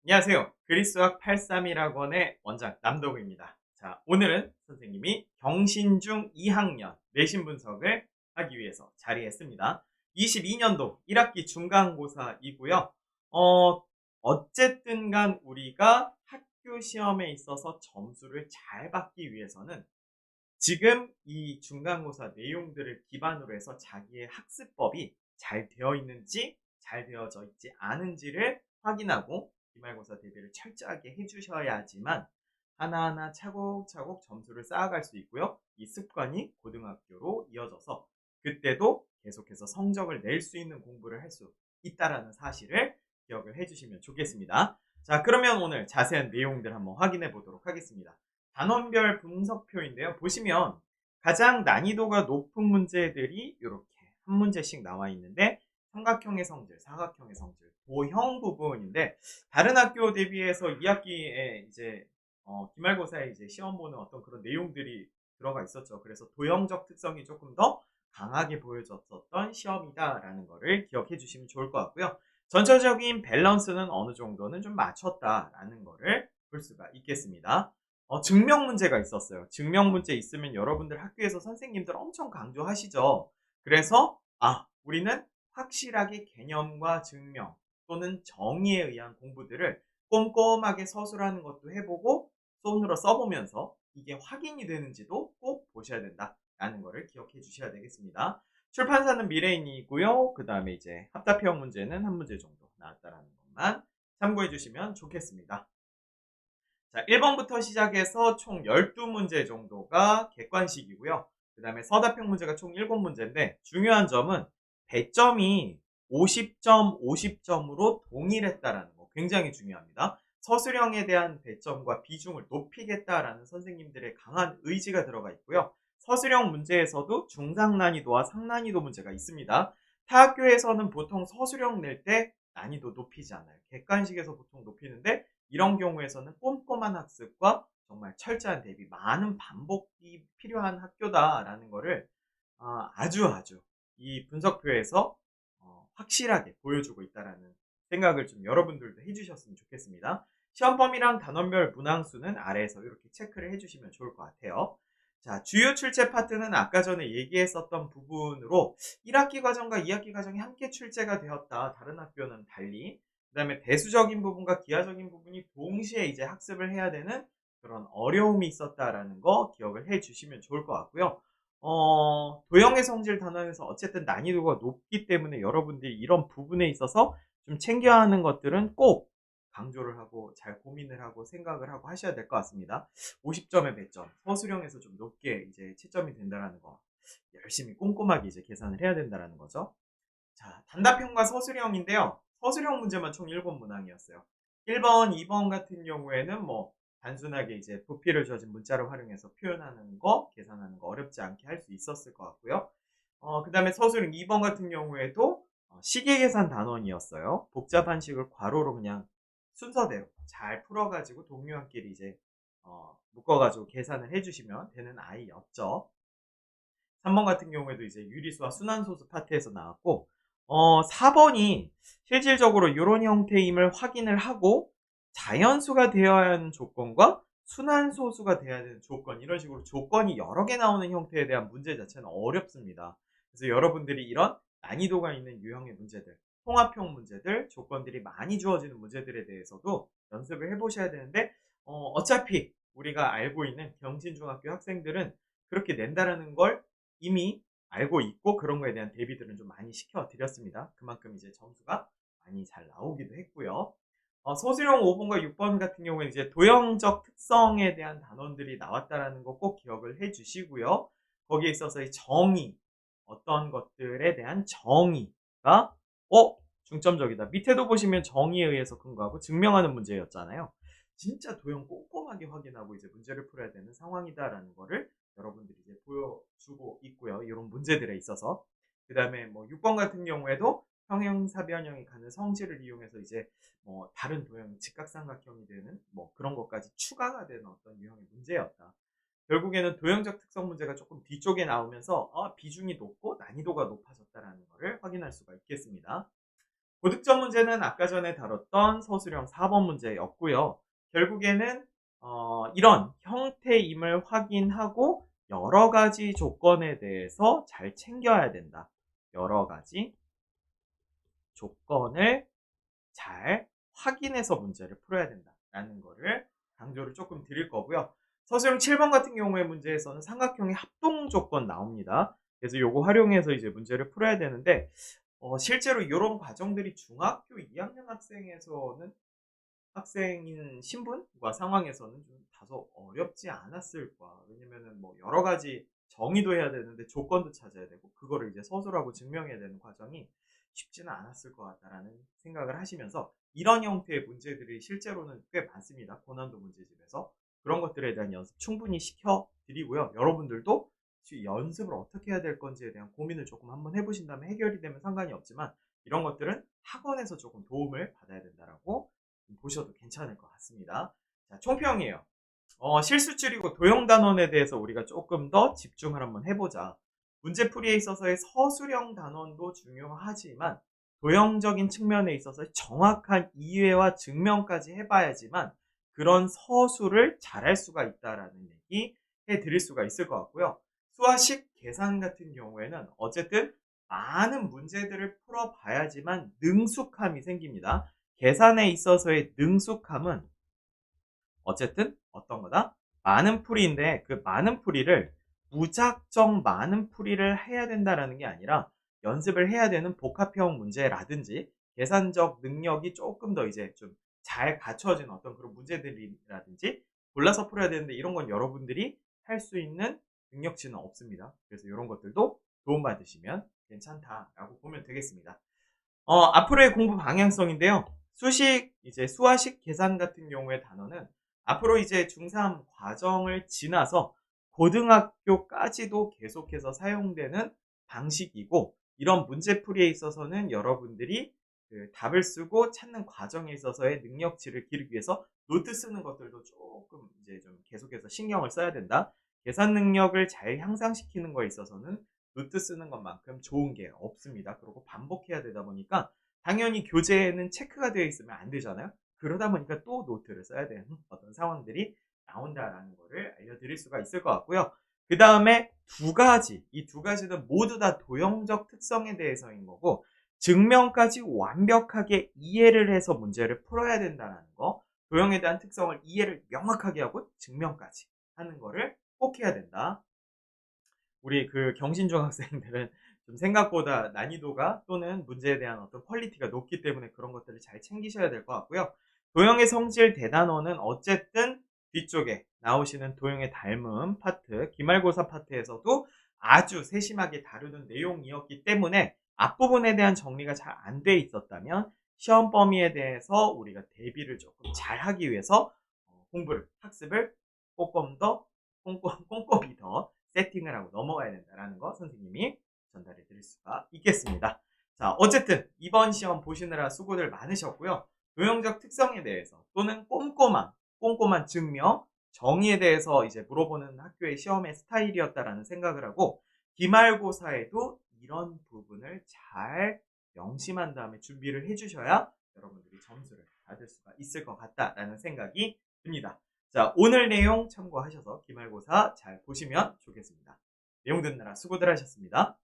안녕하세요. 그리스어학 831학원의 원장 남도구입니다. 자, 오늘은 선생님이 경신중 2학년 내신 분석을 하기 위해서 자리했습니다. 22년도 1학기 중간고사이고요. 어쨌든 간 우리가 학교 시험에 있어서 점수를 잘 받기 위해서는 지금 이 중간고사 내용들을 기반으로 해서 자기의 학습법이 잘 되어 있는지 잘 되어져 있지 않은지를 확인하고 기말고사 대비를 철저하게 해주셔야지만 하나하나 차곡차곡 점수를 쌓아갈 수 있고요. 이 습관이 고등학교로 이어져서 그때도 계속해서 성적을 낼 수 있는 공부를 할 수 있다라는 사실을 기억을 해주시면 좋겠습니다. 자, 그러면 오늘 자세한 내용들 한번 확인해 보도록 하겠습니다. 단원별 분석표인데요. 보시면 가장 난이도가 높은 문제들이 이렇게 한 문제씩 나와 있는데 삼각형의 성질, 사각형의 성질, 도형 부분인데 다른 학교 대비해서 2학기에 이제 기말고사에 이제 시험 보는 어떤 그런 내용들이 들어가 있었죠. 그래서 도형적 특성이 조금 더 강하게 보여졌었던 시험이다라는 거를 기억해 주시면 좋을 것 같고요. 전체적인 밸런스는 어느 정도는 좀 맞췄다라는 거를 볼 수가 있겠습니다. 증명 문제가 있었어요. 증명 문제 있으면 여러분들 학교에서 선생님들 엄청 강조하시죠. 그래서 우리는 확실하게 개념과 증명 또는 정의에 의한 공부들을 꼼꼼하게 서술하는 것도 해보고 손으로 써보면서 이게 확인이 되는지도 꼭 보셔야 된다라는 거를 기억해 주셔야 되겠습니다. 출판사는 미래인이고요. 그 다음에 이제 합답형 문제는 한 문제 정도 나왔다라는 것만 참고해 주시면 좋겠습니다. 자, 1번부터 시작해서 총 12문제 정도가 객관식이고요. 그 다음에 서답형 문제가 총 7문제인데 중요한 점은 배점이 50점, 50점으로 동일했다라는 거 굉장히 중요합니다. 서술형에 대한 배점과 비중을 높이겠다라는 선생님들의 강한 의지가 들어가 있고요. 서술형 문제에서도 중상난이도와 상난이도 문제가 있습니다. 타 학교에서는 보통 서술형 낼 때 난이도 높이지 않아요. 객관식에서 보통 높이는데 이런 경우에서는 꼼꼼한 학습과 정말 철저한 대비, 많은 반복이 필요한 학교다라는 거를 아주 이 분석표에서 확실하게 보여주고 있다라는 생각을 좀 여러분들도 해주셨으면 좋겠습니다. 시험범위랑 단원별 문항수는 아래에서 이렇게 체크를 해주시면 좋을 것 같아요. 자, 주요 출제 파트는 아까 전에 얘기했었던 부분으로 1학기 과정과 2학기 과정이 함께 출제가 되었다. 다른 학교는 달리. 그 다음에 대수적인 부분과 기하적인 부분이 동시에 이제 학습을 해야 되는 그런 어려움이 있었다라는 거 기억을 해 주시면 좋을 것 같고요. 도형의 성질 단원에서 어쨌든 난이도가 높기 때문에 여러분들이 이런 부분에 있어서 좀 챙겨야 하는 것들은 꼭 강조를 하고 잘 고민을 하고 생각을 하고 하셔야 될 것 같습니다. 50점의 배점, 서술형에서 좀 높게 이제 채점이 된다라는 거 열심히 꼼꼼하게 이제 계산을 해야 된다라는 거죠. 자, 단답형과 서술형인데요. 서술형 문제만 총 7문항이었어요. 1번, 2번 같은 경우에는 뭐 단순하게 이제 부피를 주어진 문자를 활용해서 표현하는 거, 계산하는 거 어렵지 않게 할 수 있었을 것 같고요. 그 다음에 서술형 2번 같은 경우에도 시계 계산 단원이었어요. 복잡한 식을 괄호로 그냥 순서대로 잘 풀어가지고 동료한끼리 이제 묶어가지고 계산을 해주시면 되는 아이였죠. 3번 같은 경우에도 이제 유리수와 순환소수 파트에서 나왔고 4번이 실질적으로 이런 형태임을 확인을 하고 자연수가 되어야 하는 조건과 순환소수가 되어야 되는 조건 이런 식으로 조건이 여러 개 나오는 형태에 대한 문제 자체는 어렵습니다. 그래서 여러분들이 이런 난이도가 있는 유형의 문제들 통합형 문제들 조건들이 많이 주어지는 문제들에 대해서도 연습을 해보셔야 되는데 어차피 우리가 알고 있는 경신중학교 학생들은 그렇게 낸다라는 걸 이미 알고 있고 그런 거에 대한 대비들은 좀 많이 시켜드렸습니다. 그만큼 이제 점수가 많이 잘 나오기도 했고요. 소수령 5번과 6번 같은 경우에 이제 도형적 특성에 대한 단원들이 나왔다라는 거 꼭 기억을 해 주시고요. 거기에 있어서 이 정의, 어떤 것들에 대한 정의가 중점적이다. 밑에도 보시면 정의에 의해서 근거하고 증명하는 문제였잖아요. 진짜 도형 꼼꼼하게 확인하고 이제 문제를 풀어야 되는 상황이다라는 거를 여러분들이 이제 보여주고 있고요. 이런 문제들에 있어서. 그 다음에 뭐 6번 같은 경우에도 평형사변형이 가는 성질을 이용해서 이제 뭐 다른 도형 직각삼각형이 되는 뭐 그런 것까지 추가가 되는 어떤 유형의 문제였다. 결국에는 도형적 특성 문제가 조금 뒤쪽에 나오면서 비중이 높고 난이도가 높아졌다라는 것을 확인할 수가 있겠습니다. 고득점 문제는 아까 전에 다뤘던 서술형 4번 문제였고요. 결국에는 이런 형태임을 확인하고 여러 가지 조건에 대해서 잘 챙겨야 된다. 여러 가지 조건을 잘 확인해서 문제를 풀어야 된다라는 거를 강조를 조금 드릴 거고요. 서술형 7번 같은 경우의 문제에서는 삼각형의 합동 조건 나옵니다. 그래서 요거 활용해서 이제 문제를 풀어야 되는데 실제로 이런 과정들이 중학교 2학년 학생인 신분과 상황에서는 좀 다소 어렵지 않았을까. 왜냐면은 뭐 여러 가지 정의도 해야 되는데 조건도 찾아야 되고 그거를 이제 서술하고 증명해야 되는 과정이 쉽지는 않았을 것 같다라는 생각을 하시면서 이런 형태의 문제들이 실제로는 꽤 많습니다. 고난도 문제집에서. 그런 것들에 대한 연습 충분히 시켜드리고요. 여러분들도 연습을 어떻게 해야 될 건지에 대한 고민을 조금 한번 해보신다면 해결이 되면 상관이 없지만 이런 것들은 학원에서 조금 도움을 받아야 된다라고 보셔도 괜찮을 것 같습니다. 자, 총평이에요. 실수줄이고 도형 단원에 대해서 우리가 조금 더 집중을 한번 해보자. 문제풀이에 있어서의 서술형 단원도 중요하지만 도형적인 측면에 있어서 정확한 이해와 증명까지 해봐야지만 그런 서술을 잘할 수가 있다라는 얘기 해드릴 수가 있을 것 같고요. 수화식 계산 같은 경우에는 어쨌든 많은 문제들을 풀어봐야지만 능숙함이 생깁니다. 계산에 있어서의 능숙함은 어쨌든 어떤 거다? 많은 풀이인데 그 많은 풀이를 무작정 많은 풀이를 해야 된다라는 게 아니라 연습을 해야 되는 복합형 문제라든지 계산적 능력이 조금 더 이제 좀 잘 갖춰진 어떤 그런 문제들이라든지 골라서 풀어야 되는데 이런 건 여러분들이 할 수 있는 능력치는 없습니다. 그래서 이런 것들도 도움받으시면 괜찮다라고 보면 되겠습니다. 앞으로의 공부 방향성인데요. 이제 수화식 계산 같은 경우의 단어는 앞으로 이제 중3 과정을 지나서 고등학교까지도 계속해서 사용되는 방식이고, 이런 문제풀이에 있어서는 여러분들이 그 답을 쓰고 찾는 과정에 있어서의 능력치를 기르기 위해서 노트 쓰는 것들도 조금 이제 좀 계속해서 신경을 써야 된다. 계산 능력을 잘 향상시키는 거에 있어서는 노트 쓰는 것만큼 좋은 게 없습니다. 그리고 반복해야 되다 보니까 당연히 교재에는 체크가 되어 있으면 안 되잖아요. 그러다 보니까 또 노트를 써야 되는 어떤 상황들이 나온다라는 거를 알려드릴 수가 있을 것 같고요. 그 다음에 이 두 가지는 모두 다 도형적 특성에 대해서인 거고, 증명까지 완벽하게 이해를 해서 문제를 풀어야 된다는 거, 도형에 대한 특성을 이해를 명확하게 하고 증명까지 하는 거를 꼭 해야 된다. 우리 그 경신중학생들은 좀 생각보다 난이도가 또는 문제에 대한 어떤 퀄리티가 높기 때문에 그런 것들을 잘 챙기셔야 될 것 같고요. 도형의 성질 대단원은 어쨌든 뒤쪽에 나오시는 도형의 닮음 파트, 기말고사 파트에서도 아주 세심하게 다루는 내용이었기 때문에 앞부분에 대한 정리가 잘 안 돼 있었다면 시험 범위에 대해서 우리가 대비를 조금 잘 하기 위해서 학습을 조금 더 꼼꼼히 더 세팅을 하고 넘어가야 된다는 거 선생님이 전달해 드릴 수가 있겠습니다. 자, 어쨌든 이번 시험 보시느라 수고들 많으셨고요. 도형적 특성에 대해서 또는 꼼꼼한 증명, 정의에 대해서 이제 물어보는 학교의 시험의 스타일이었다라는 생각을 하고, 기말고사에도 이런 부분을 잘 명심한 다음에 준비를 해주셔야 여러분들이 점수를 받을 수가 있을 것 같다라는 생각이 듭니다. 자, 오늘 내용 참고하셔서 기말고사 잘 보시면 좋겠습니다. 내용 듣느라 수고들 하셨습니다.